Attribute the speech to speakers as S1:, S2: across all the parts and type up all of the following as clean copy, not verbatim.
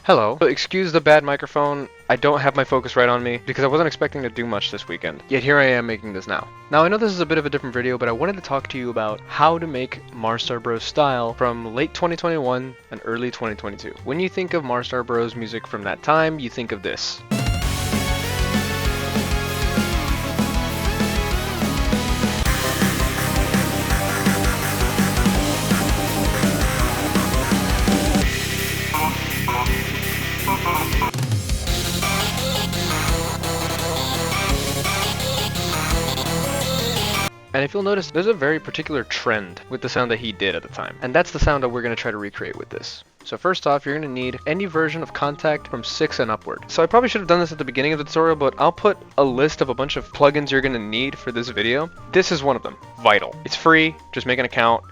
S1: Hello. Excuse the bad microphone. I don't have my focus right on me because I wasn't expecting to do much this weekend. Yet here I am making this now. Now I know this is a bit of a different video, but I wanted to talk to you about how to make MarStarBro style from late 2021 and early 2022. When you think of MarStarBro's music from that time, you think of this. And if you'll notice, there's a very particular trend with the sound that he did at the time. And that's the sound that we're going to try to recreate with this. So first off, you're going to need any version of Kontakt from 6 and upward. So I probably should have done this at the beginning of the tutorial, but I'll put a list of a bunch of plugins you're going to need for this video. This is one of them. Vital. It's free. Just make an account.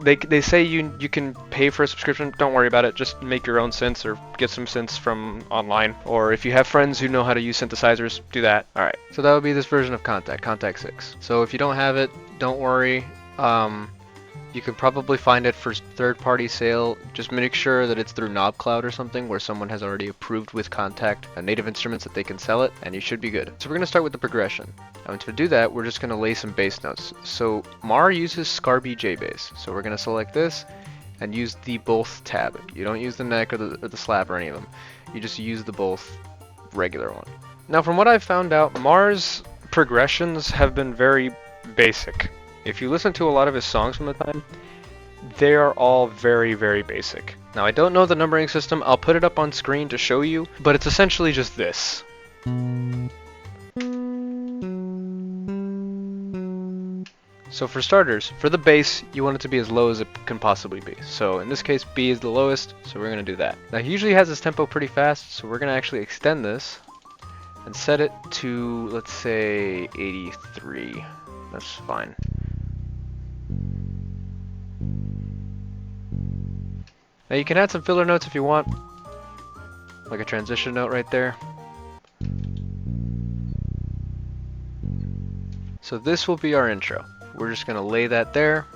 S1: They say you can pay for a subscription. Don't worry about it. Just make your own synths or get some synths from online. Or if you have friends who know how to use synthesizers, do that. Alright, so that would be this version of Kontakt 6. So if you don't have it, don't worry. You can probably find it for third-party sale. Just make sure that it's through Knobcloud or something where someone has already approved with Kontakt native instruments that they can sell it, and you should be good. So we're going to start with the progression. And to do that, we're just going to lay some bass notes. So Mar uses Scarby J bass. So we're going to select this and use the both tab. You don't use the neck or the slap or any of them. You just use the both regular one. Now from what I've found out, Mar's progressions have been very basic. If you listen to a lot of his songs from the time, they are all very, very basic. Now I don't know the numbering system, I'll put it up on screen to show you, but it's essentially just this. So for starters, for the bass, you want it to be as low as it can possibly be. So in this case, B is the lowest, so we're going to do that. Now he usually has his tempo pretty fast, so we're going to actually extend this and set it to, let's say, 83. That's fine. Now you can add some filler notes if you want, like a transition note right there. So this will be our intro. We're just going to lay that there,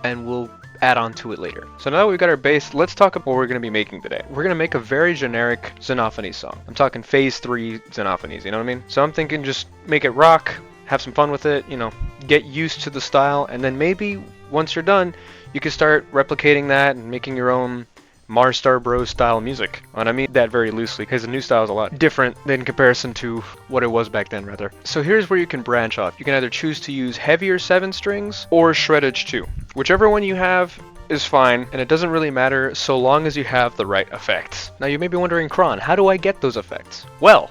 S1: and we'll add on to it later. So now that we've got our bass, let's talk about what we're going to be making today. We're going to make a very generic Xenophony song. I'm talking phase 3 Xenophonies, you know what I mean? So I'm thinking just make it rock, have some fun with it, you know, get used to the style, and then maybe once you're done, you can start replicating that and making your own MarStarBro style music. And I mean that very loosely because the new style is a lot different in comparison to what it was back then, rather. So here's where you can branch off. You can either choose to use heavier 7 strings or shreddage 2. Whichever one you have is fine, and it doesn't really matter so long as you have the right effects. Now you may be wondering, Kron, how do I get those effects? Well,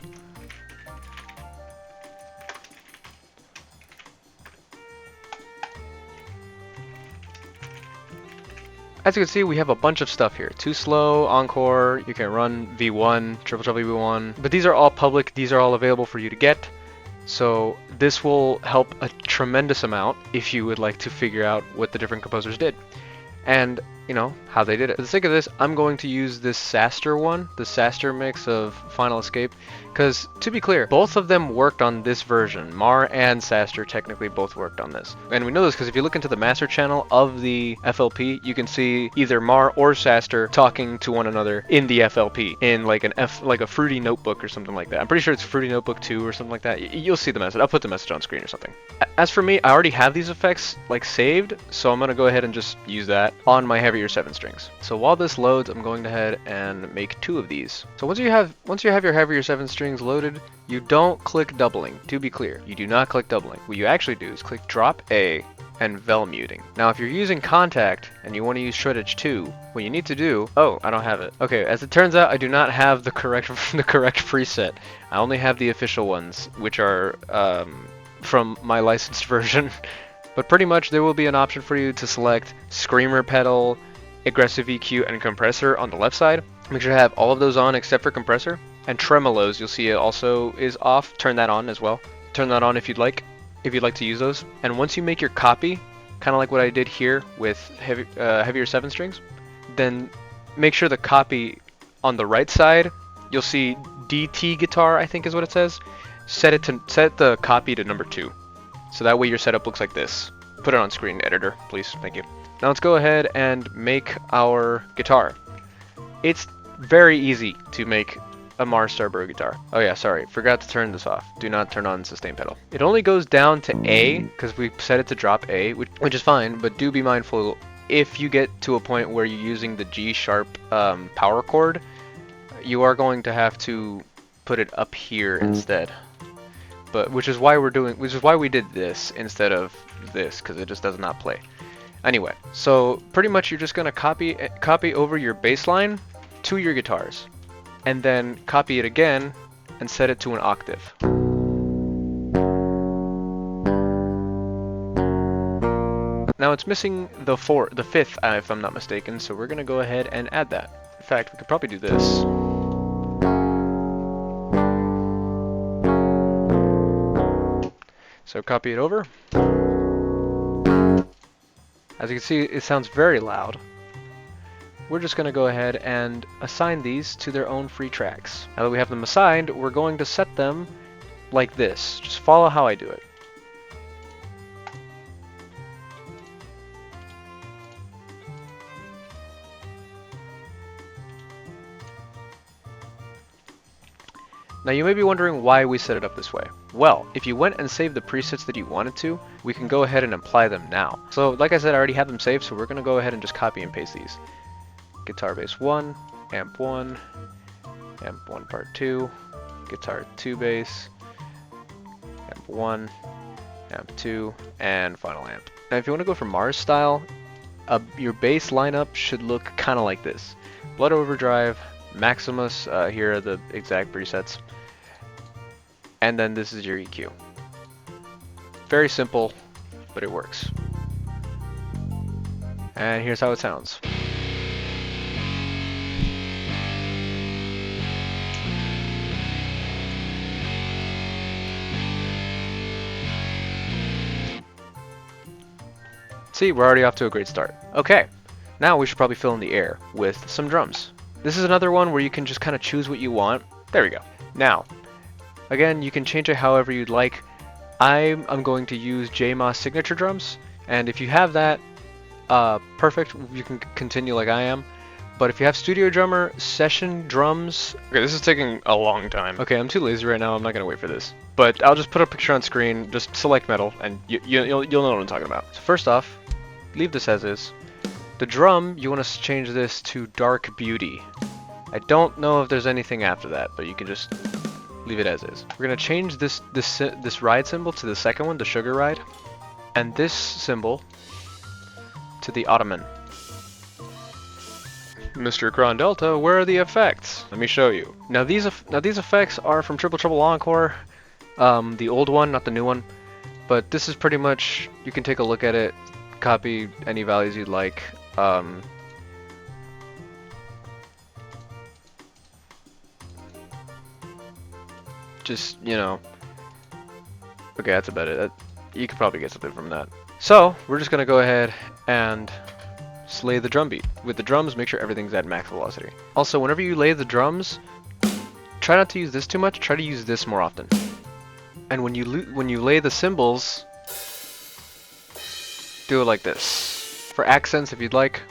S1: as you can see, we have a bunch of stuff here. Too slow, encore, you can run V1, triple V1, but these are all public, these are all available for you to get. So this will help a tremendous amount if you would like to figure out what the different composers did. And, you know, how they did it. For the sake of this, I'm going to use this Saster one, the Saster mix of Final Escape, because, to be clear, both of them worked on this version. Mar and Saster technically both worked on this. And we know this because if you look into the master channel of the FLP, you can see either Mar or Saster talking to one another in the FLP, in like a Fruity Notebook or something like that. I'm pretty sure it's Fruity Notebook 2 or something like that. You'll see the message. I'll put the message on screen or something. As for me, I already have these effects like saved, so I'm going to go ahead and just use that on my heavier 7 strings. So while this loads, I'm going ahead and make 2 of these. So once you have your heavier 7 strings loaded, you don't click doubling. To be clear, you do not click doubling. What you actually do is click drop A and vel muting. Now if you're using Kontakt and you want to use shreddage 2, what you need to do, oh, I don't have it. Okay, as it turns out, I do not have the correct preset. I only have the official ones, which are from my licensed version. But pretty much there will be an option for you to select Screamer pedal, aggressive EQ, and compressor on the left side. Make sure to have all of those on except for compressor. And tremolos, you'll see it also is off. Turn that on as well. Turn that on if you'd like to use those. And once you make your copy, kind of like what I did here with heavier 7 strings, then make sure the copy on the right side, you'll see DT guitar, I think is what it says. Set the copy to number 2. So that way your setup looks like this. Put it on screen, editor, please. Thank you. Now let's go ahead and make our guitar. It's very easy to make a MarStarBro guitar. Oh yeah, sorry, forgot to turn this off. Do not turn on the sustain pedal. It only goes down to A because we set it to drop A, which is fine, but do be mindful if you get to a point where you're using the G sharp power chord, you are going to have to put it up here instead. But which is why we did this instead of this, because it just does not play. Anyway, so pretty much you're just gonna copy over your bass line to your guitars, and then copy it again and set it to an octave. Now it's missing the fifth, if I'm not mistaken, so we're gonna go ahead and add that. In fact, we could probably do this. So copy it over. As you can see, it sounds very loud. We're just going to go ahead and assign these to their own free tracks. Now that we have them assigned, we're going to set them like this. Just follow how I do it. Now you may be wondering why we set it up this way. Well, if you went and saved the presets that you wanted to, we can go ahead and apply them now. So like I said, I already have them saved, so we're going to go ahead and just copy and paste these. Guitar bass 1, amp 1, amp 1 part 2, guitar 2 bass, amp 1, amp 2, and final amp. Now if you want to go for Mars style, your bass lineup should look kind of like this. Blood Overdrive, Maximus, here are the exact presets, and then this is your EQ. Very simple, but it works. And here's how it sounds. See, we're already off to a great start. Okay, now we should probably fill in the air with some drums. This is another one where you can just kind of choose what you want. There we go. Now, again, you can change it however you'd like. I'm going to use JMOS signature drums, and if you have that, perfect, you can continue like I am. But if you have Studio Drummer, Session Drums... Okay, this is taking a long time. Okay, I'm too lazy right now, I'm not going to wait for this. But I'll just put a picture on screen, just select metal, and you'll know what I'm talking about. So first off, leave this as is. The drum, you want to change this to Dark Beauty. I don't know if there's anything after that, but you can just leave it as is. We're going to change this ride symbol to the second one, the sugar ride, and this symbol to the Ottoman. Mr. Cron Delta, where are the effects? Let me show you. Now these effects are from Triple Trouble Encore, the old one, not the new one. But this is pretty much, you can take a look at it, copy any values you'd like. Just, you know. Okay, that's about it. You could probably get something from that. So, we're just gonna go ahead and slay the drum beat. With the drums, make sure everything's at max velocity. Also, whenever you lay the drums, try not to use this too much, try to use this more often. And when you lay the cymbals, do it like this. For accents, if you'd like.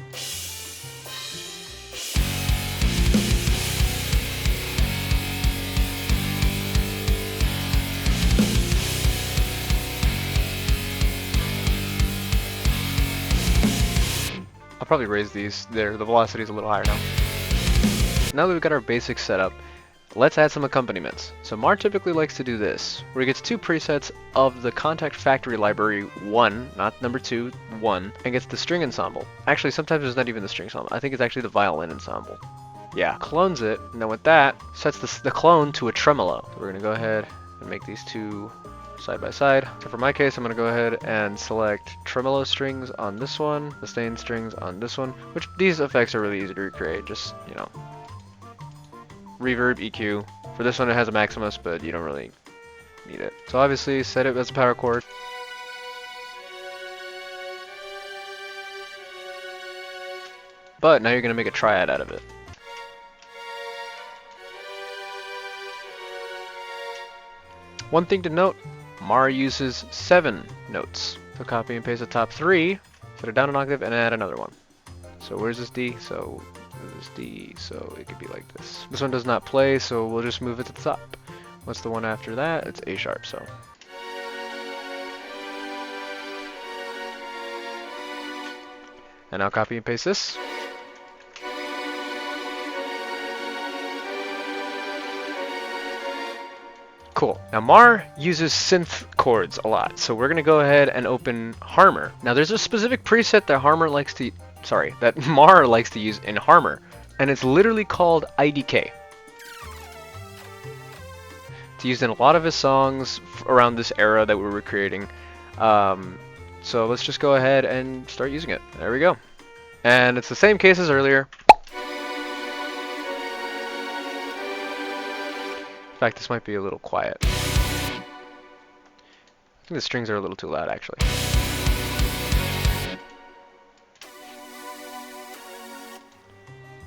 S1: I'll probably raise these there. The velocity is a little higher now. Now that we've got our basics set up, let's add some accompaniments. So Mar typically likes to do this, where he gets two presets of the Kontakt Factory Library 1, not number 2, 1, and gets the string ensemble. Actually, sometimes it's not even the string ensemble. I think it's actually the violin ensemble. Yeah, clones it, and then with that, sets the clone to a tremolo. So we're going to go ahead and make these two side by side. So for my case, I'm going to go ahead and select tremolo strings on this one, sustain strings on this one, which these effects are really easy to recreate, just, you know, reverb, EQ. For this one it has a Maximus, but you don't really need it. So obviously set it as a power chord. But now you're going to make a triad out of it. One thing to note, Mar uses 7 notes. So copy and paste the top 3, set it down an octave, and add another one. So where's this D? So is D, so it could be like this. This one does not play, so we'll just move it to the top. What's the one after that? It's A sharp, so. And now copy and paste this. Cool. Now Mar uses synth chords a lot, so we're gonna go ahead and open Harmor. Now there's a specific preset that that Mar likes to use in Harmor, and it's literally called IDK. It's used in a lot of his songs around this era that we were creating. So let's just go ahead and start using it. There we go. And it's the same case as earlier. In fact, this might be a little quiet. I think the strings are a little too loud, actually.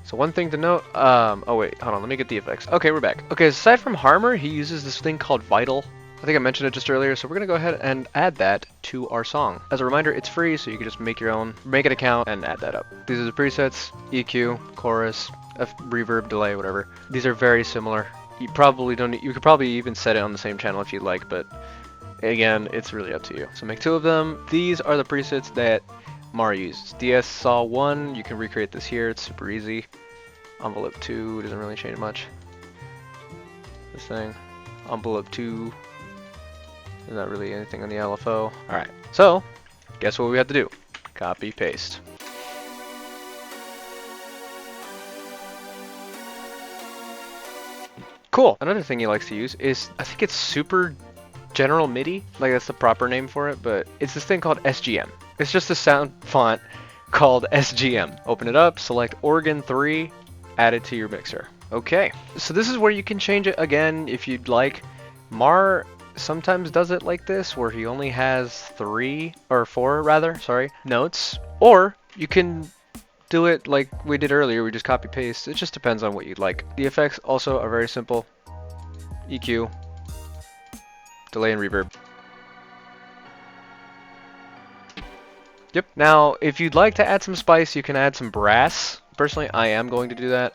S1: So one thing to note, oh wait, hold on, let me get the effects. Okay, we're back. Okay, aside from Harmor, he uses this thing called Vital. I think I mentioned it just earlier, so we're gonna go ahead and add that to our song. As a reminder, it's free, so you can just make your own, make an account and add that up. These are the presets: EQ, chorus, reverb, delay, whatever. These are very similar. You probably don't, you could probably even set it on the same channel if you'd like, but again, it's really up to you. So make 2 of them. These are the presets that Mar uses. DS Saw 1, you can recreate this here, it's super easy. Envelope 2 doesn't really change much. This thing. Envelope 2, there's not really anything on the LFO. Alright, so guess what we have to do? Copy, paste. Cool. Another thing he likes to use is, I think it's Super General MIDI, like that's the proper name for it, but it's this thing called SGM. It's just a sound font called SGM. Open it up, select Organ 3, add it to your mixer. Okay, so this is where you can change it again if you'd like. Mar sometimes does it like this, where he only has 3, or 4 rather, sorry, notes, or you can do it like we did earlier, we just copy paste. It just depends on what you'd like. The effects also are very simple. EQ, delay and reverb. Yep. Now, if you'd like to add some spice, you can add some brass. Personally, I am going to do that.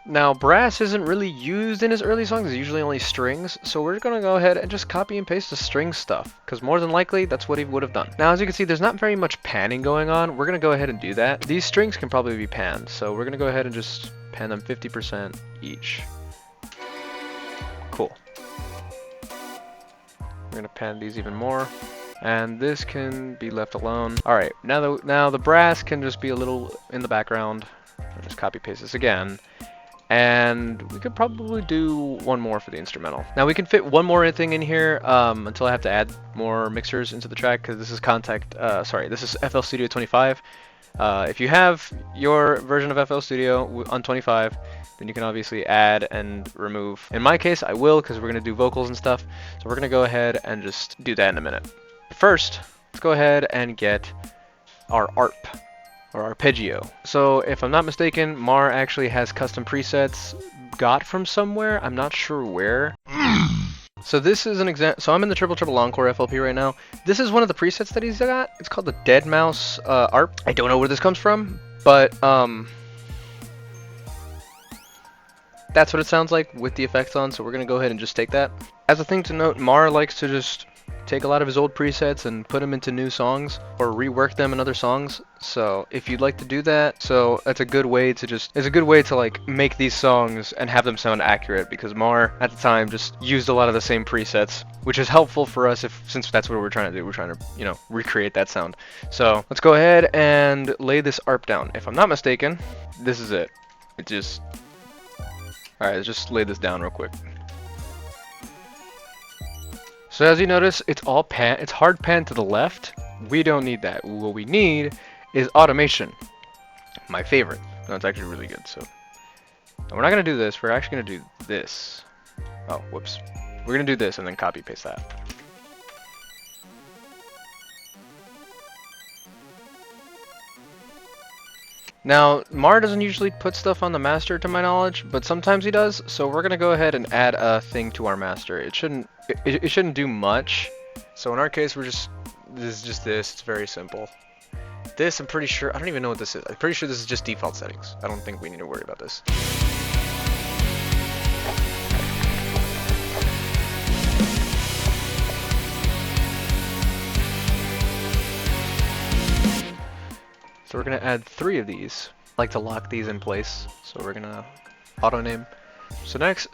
S1: Now, brass isn't really used in his early songs, it's usually only strings, so we're going to go ahead and just copy and paste the string stuff, because more than likely, that's what he would have done. Now, as you can see, there's not very much panning going on. We're going to go ahead and do that. These strings can probably be panned, so we're going to go ahead and just pan them 50% each. Cool. We're going to pan these even more, and this can be left alone. Alright, now the brass can just be a little in the background. I'll just copy paste this again. And we could probably do one more for the instrumental. Now we can fit one more thing in here until I have to add more mixers into the track, because this is this is FL Studio 25. If you have your version of FL Studio on 25, then you can obviously add and remove. In my case, I will, because we're going to do vocals and stuff. So we're going to go ahead and just do that in a minute. First, let's go ahead and get our ARP, or arpeggio. So if I'm not mistaken, Mar actually has custom presets got from somewhere. I'm not sure where. So this is an example. So I'm in the Triple Triple Encore FLP right now. This is one of the presets that he's got. It's called the Dead Mouse ARP. I don't know where this comes from, but that's what it sounds like with the effects on. So we're gonna go ahead and just take that. As a thing to note, Mar likes to just take a lot of his old presets and put them into new songs or rework them in other songs. So if you'd like to do that, so that's a good way to it's a good way to like make these songs and have them sound accurate, because Mar at the time just used a lot of the same presets, which is helpful for us since that's what we're trying to do. We're trying to, you know, recreate that sound. So let's go ahead and lay this ARP down. If I'm not mistaken, this is it. Alright, let's just lay this down real quick. So as you notice, it's hard pan to the left. We don't need that. What we need is automation. My favorite. No, it's actually really good. So we're not gonna do this. We're actually gonna do this. Oh, whoops. We're gonna do this and then copy paste that. Now, Mar doesn't usually put stuff on the master to my knowledge, but sometimes he does, so we're gonna go ahead and add a thing to our master. It shouldn't do much. So in our case, this is just this, it's very simple. this, I'm pretty sure, I don't even know what this is. I'm pretty sure this is just default settings. I don't think we need to worry about this. So we're gonna add 3 of these. I like to lock these in place, so we're gonna auto name. So next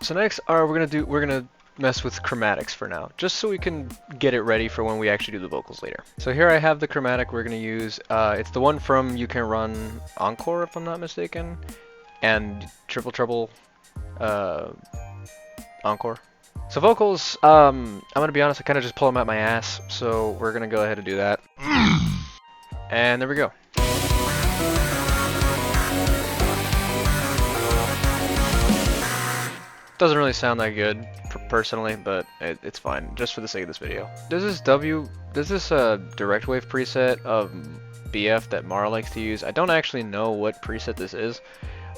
S1: we're gonna mess with chromatics for now, just so we can get it ready for when we actually do the vocals later. So here I have the chromatic we're gonna use. It's the one from You Can Run Encore, if I'm not mistaken, and Triple Trouble Encore. So vocals, I'm gonna be honest, I kind of just pull them out my ass, so we're gonna go ahead and do that. And there we go. Doesn't really sound that good, personally, but it's fine, just for the sake of this video. There's this direct wave preset of BF that Mara likes to use. I don't actually know what preset this is,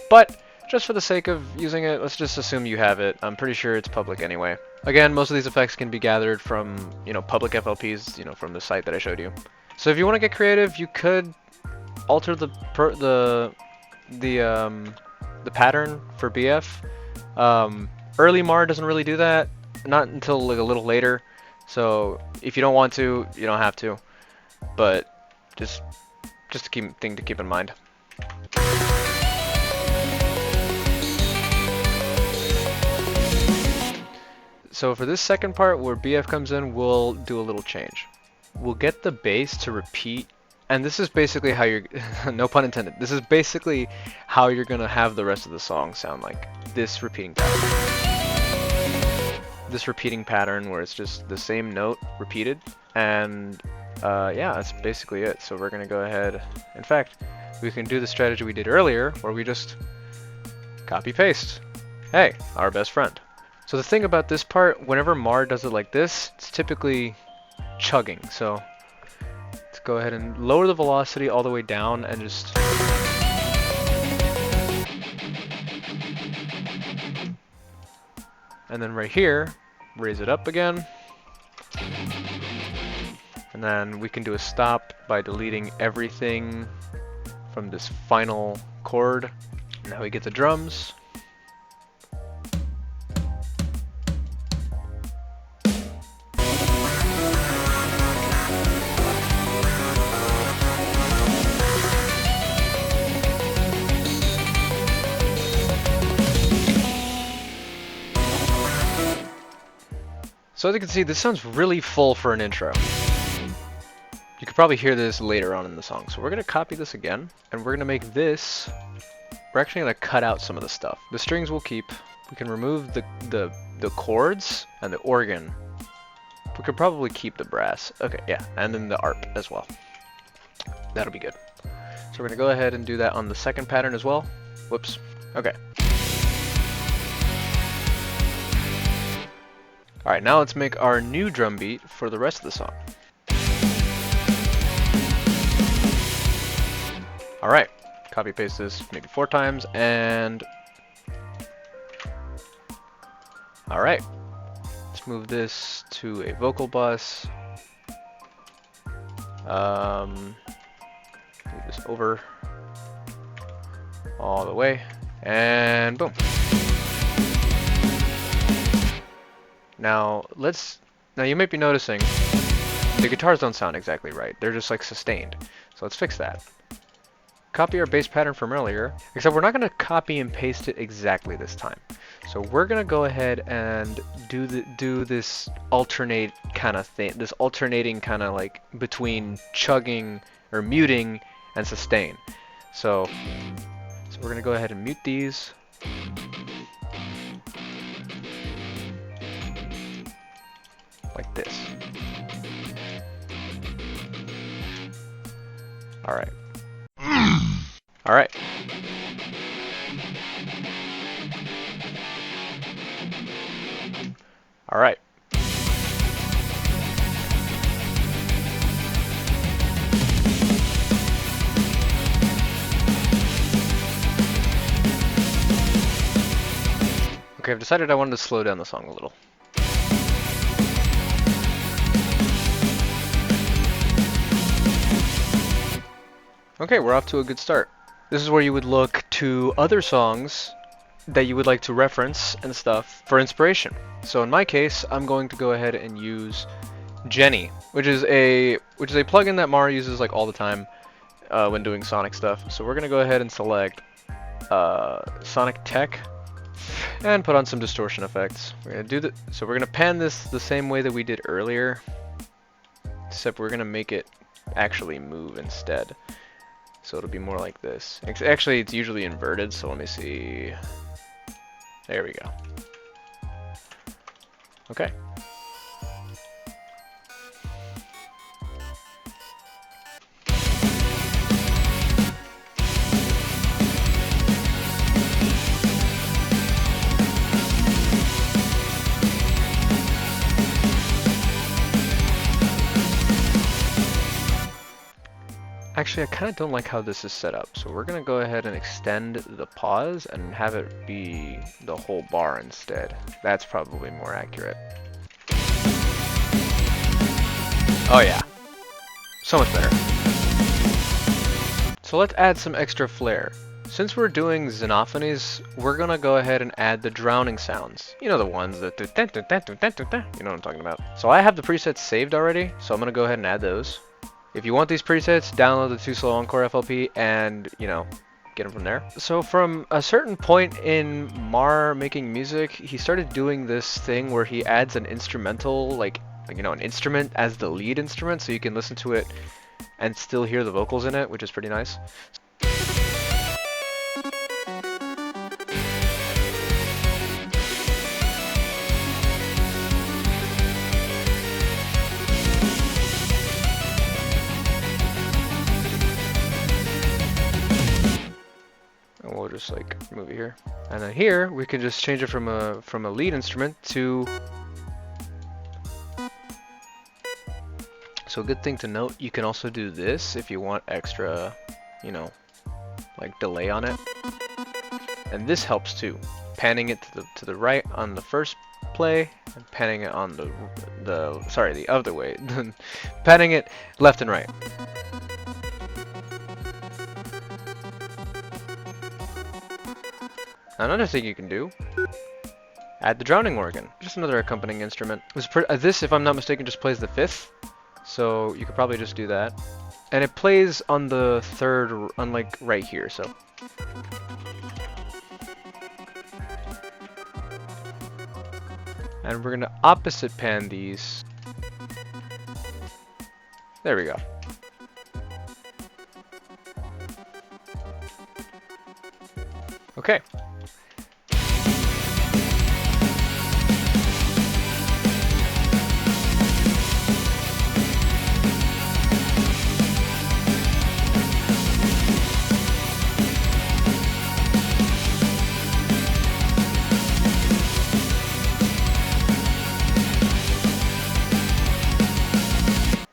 S1: but just for the sake of using it, let's just assume you have it. I'm pretty sure it's public anyway. Again, most of these effects can be gathered from, public FLPs, from the site that I showed you. So if you want to get creative, you could alter the pattern for BF. Early Mar doesn't really do that, not until like a little later. So if you don't want to, you don't have to. But just a thing to keep in mind. So for this second part where BF comes in, we'll do a little change. We'll get the bass to repeat, and this is basically how you're, no pun intended, this is basically how you're gonna have the rest of the song sound like. This repeating pattern. This repeating pattern where it's just the same note repeated, and yeah, that's basically it. So we're gonna go ahead, in fact, we can do the strategy we did earlier where we just copy paste. Hey, our best friend. So the thing about this part, whenever Mar does it like this, it's typically chugging. So let's go ahead and lower the velocity all the way down and just and then right here, raise it up again. And then we can do a stop by deleting everything from this final chord. Now we get the drums. So as you can see, this sounds really full for an intro. You could probably hear this later on in the song. So we're going to copy this again, and we're going to make this, we're actually going to cut out some of the stuff. The strings we'll keep. We can remove the chords and the organ. We could probably keep the brass. Okay, yeah, and then the arp as well. That'll be good. So we're going to go ahead and do that on the second pattern as well. Whoops. Okay. Alright, now let's make our new drum beat for the rest of the song. Alright, copy paste this maybe 4 times, and alright, let's move this to a vocal bus. Move this over all the way, and boom. Now you might be noticing the guitars don't sound exactly right. They're just like sustained. So let's fix that. Copy our bass pattern from earlier, except we're not going to copy and paste it exactly this time. So we're going to go ahead and do this alternate kind of thing, this alternating kind of like between chugging or muting and sustain. So we're going to go ahead and mute these. Like this. Alright. Alright. Alright. Okay, I've decided I wanted to slow down the song a little. Okay, we're off to a good start. This is where you would look to other songs that you would like to reference and stuff for inspiration. So in my case, I'm going to go ahead and use Jenny, which is a plugin that Mar uses like all the time when doing Sonic stuff. So we're gonna go ahead and select Sonic Tech and put on some distortion effects. We're gonna do that. So we're gonna pan this the same way that we did earlier, except we're gonna make it actually move instead. So it'll be more like this. Actually, it's usually inverted, so let me see. There we go. Okay. Actually, I kind of don't like how this is set up, so we're going to go ahead and extend the pause and have it be the whole bar instead. That's probably more accurate. Oh yeah, so much better. So let's add some extra flair. Since we're doing xenophonies, we're going to go ahead and add the drowning sounds. You know, the ones that do, you know what I'm talking about. So I have the presets saved already, so I'm going to go ahead and add those. If you want these presets, download the Too Slow Encore FLP and, you know, get them from there. So from a certain point in Mar making music, he started doing this thing where he adds an instrumental, like you know, an instrument as the lead instrument, so you can listen to it and still hear the vocals in it, which is pretty nice. We'll just like move it here, and then here we can just change it from a lead instrument to. So a good thing to note, you can also do this if you want extra, you know, like delay on it, and this helps too. Panning it to the right on the first play, and panning it on the other way, panning it left and right. Another thing you can do, add the drowning organ, just another accompanying instrument. This, if I'm not mistaken, just plays the 5th, so you could probably just do that. And it plays on the 3rd, unlike right here, so. And we're gonna opposite pan these. There we go. Okay.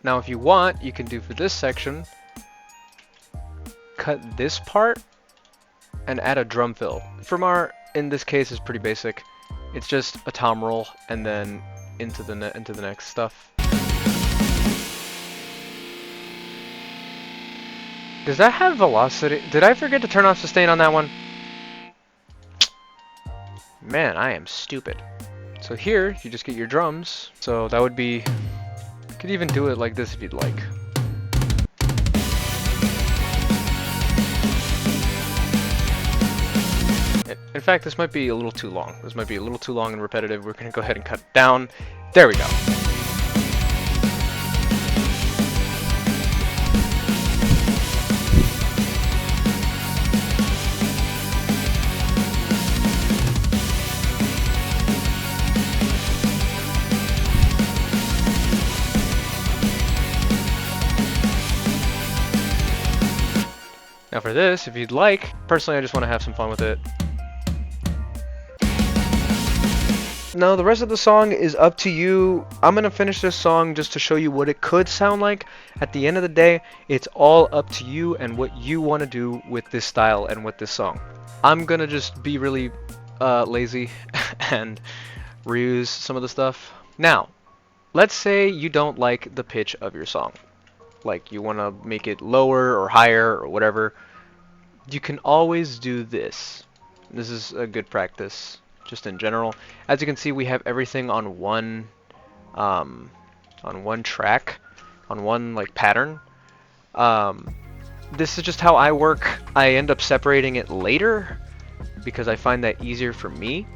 S1: Now if you want, you can do for this section, cut this part and add a drum fill. From our, in this case, is pretty basic. It's just a tom roll and then into the next stuff. Does that have velocity? Did I forget to turn off sustain on that one? Man, I am stupid. So here, you just get your drums. So that would be, you could even do it like this if you'd like. In fact, this might be a little too long. This might be a little too long and repetitive. We're gonna go ahead and cut it down. There we go. Now for this, if you'd like, personally I just want to have some fun with it. Now the rest of the song is up to you. I'm going to finish this song just to show you what it could sound like. At the end of the day, it's all up to you and what you want to do with this style and with this song. I'm going to just be really lazy and reuse some of the stuff. Now, let's say you don't like the pitch of your song. like you want to make it lower or higher or whatever, you can always do this. This is a good practice just in general. As you can see, we have everything on one track, on one like pattern. This is just how I work. I end up separating it later because I find that easier for me.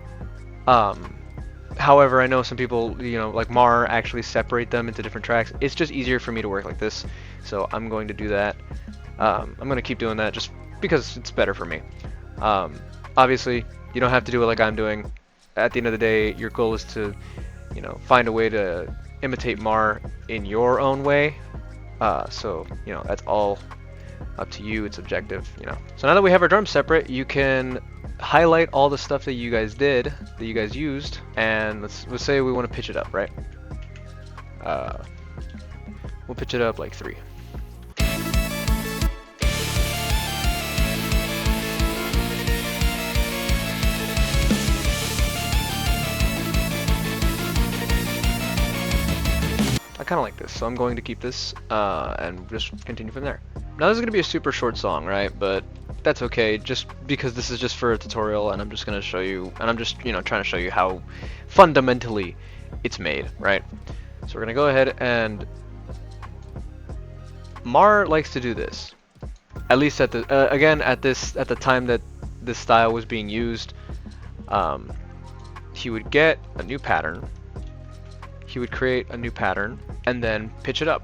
S1: However, I know some people, you know, like Mar, actually separate them into different tracks. It's just easier for me to work like this, so I'm going to do that. I'm going to keep doing that just because it's better for me. Obviously, you don't have to do it like I'm doing. At the end of the day, your goal is to, you know, find a way to imitate Mar in your own way. So, you know, that's all up to you. It's objective, you know. So now that we have our drums separate, you can highlight all the stuff that you guys did, that you guys used, and let's say we want to pitch it up, right? We'll pitch it up like 3. I kind of like this, so I'm going to keep this and just continue from there. Now this is going to be a super short song, right? But that's okay, just because this is just for a tutorial and I'm just going to show you, and I'm just, you know, trying to show you how fundamentally it's made, right? So we're going to go ahead and Mar likes to do this. At least at the, again, at the time that this style was being used, he would get a new pattern. He would create a new pattern and then pitch it up.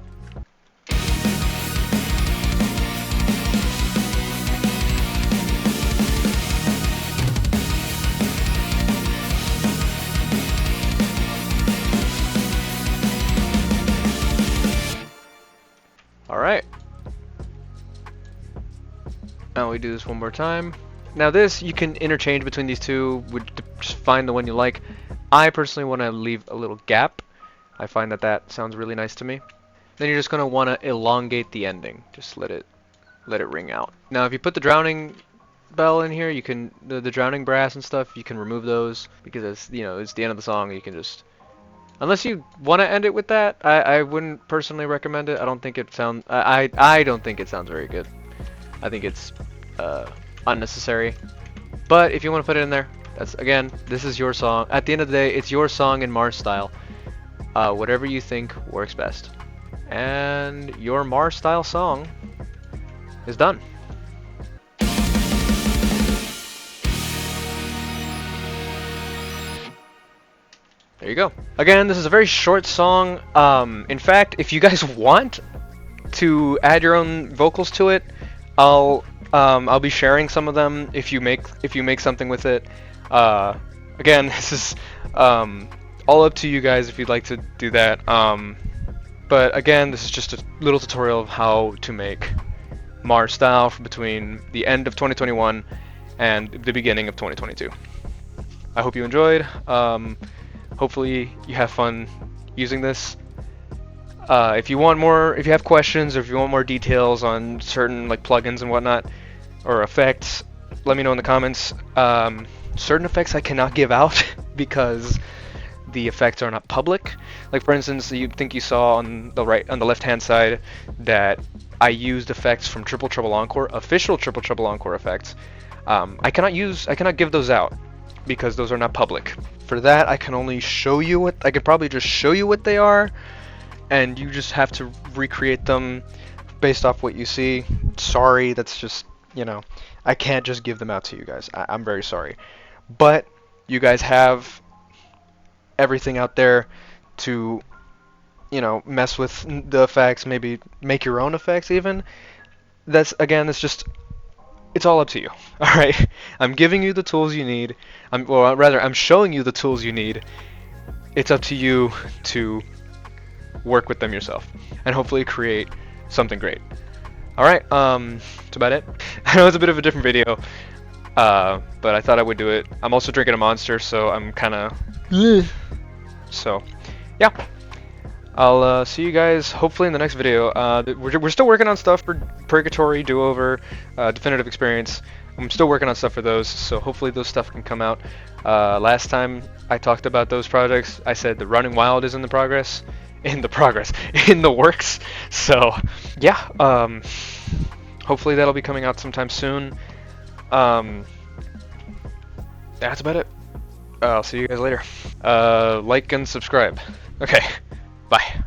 S1: Alright. Now we do this one more time. Now this, you can interchange between these two, just find the one you like. I personally want to leave a little gap. I find that that sounds really nice to me. Then you're just going to want to elongate the ending. Just let it ring out. Now if you put the drowning bell in here, you can, the drowning brass and stuff, you can remove those because it's, you know, it's the end of the song. You can just, unless you want to end it with that, I wouldn't personally recommend it. I don't think it sounds, I don't think it sounds very good. I think it's unnecessary. But if you want to put it in there, that's, again, this is your song. At the end of the day, it's your song in Mars style. Whatever you think works best. And your Mars style song is done. There you go. Again, this is a very short song. In fact, if you guys want to add your own vocals to it, I'll be sharing some of them if you make something with it. Again, this is all up to you guys if you'd like to do that. But again, this is just a little tutorial of how to make Mars style from between the end of 2021 and the beginning of 2022. I hope you enjoyed. Hopefully you have fun using this. If you want more, if you have questions, or if you want more details on certain like plugins and whatnot, or effects, let me know in the comments. Certain effects I cannot give out because the effects are not public. Like for instance, you think you saw on the left hand side that I used effects from Triple Trouble Encore, official Triple Trouble Encore effects. I cannot give those out because those are not public. For that, I can only show you what, I could probably just show you what they are, and you just have to recreate them based off what you see. Sorry, that's just, you know, I can't just give them out to you guys. I'm very sorry. But you guys have everything out there to, you know, mess with the effects, maybe make your own effects even. That's, again, it's just, it's all up to you. All right, I'm giving you the tools you need. I'm showing you the tools you need. It's up to you to work with them yourself and hopefully create something great. All right, that's about it. I know it's a bit of a different video, but I thought I would do it. I'm also drinking a Monster, so I'm kind of so yeah. I'll see you guys hopefully in the next video. We're still working on stuff for Purgatory, Do-Over, Definitive Experience. I'm still working on stuff for those, so hopefully those stuff can come out. Last time I talked about those projects, I said the Running Wild is in the progress, in the progress, in the works. So yeah, hopefully that'll be coming out sometime soon. That's about it. I'll see you guys later. Like and subscribe. Okay, bye.